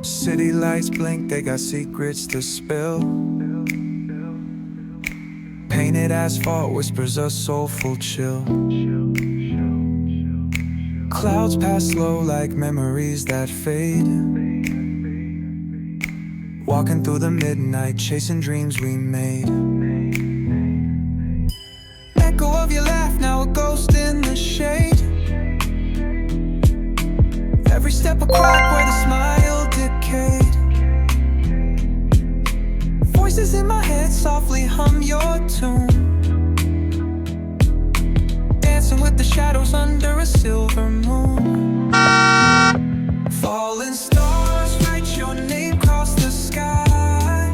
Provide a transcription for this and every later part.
City lights blink, they got secrets to spill. Painted asphalt whispers a soulful chill. Clouds pass slow like memories that fade. Walking through the midnight, chasing dreams we made. Echo of your laugh, now a ghost in the shade. Every step a crack where the smile decayed. Voices in my head softly hum your tune, dancing with the shadows under a silver moon. Falling stars write your name across the sky.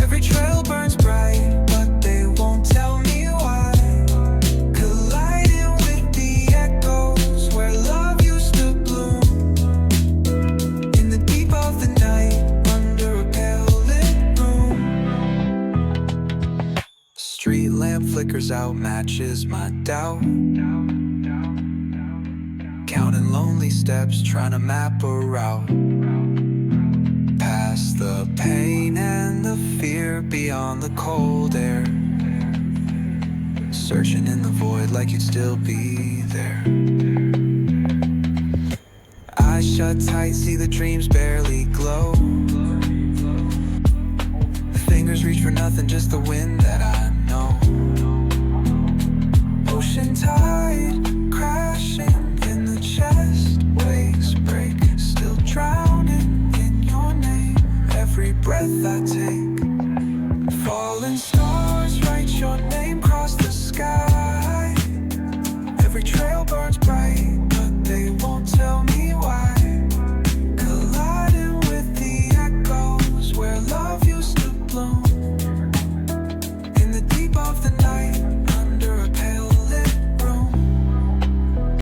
Every trail burns bright, but they won't tell me why. Colliding with the echoes where love used to bloom. In the deep of the night, under a pale lit room. Street lamp flickers out, matches my doubt. Counting lonely steps, trying to map a route. Past the pain and the fear, beyond the cold air. Searching in the void like you'd still be there. Eyes shut tight, see the dreams barely glow. Fingers reach for nothing, just the wind that I know. Ocean tide crashing in the chest, waves break, still drowning in your name. Every breath I take, falling stars write your name across the sky.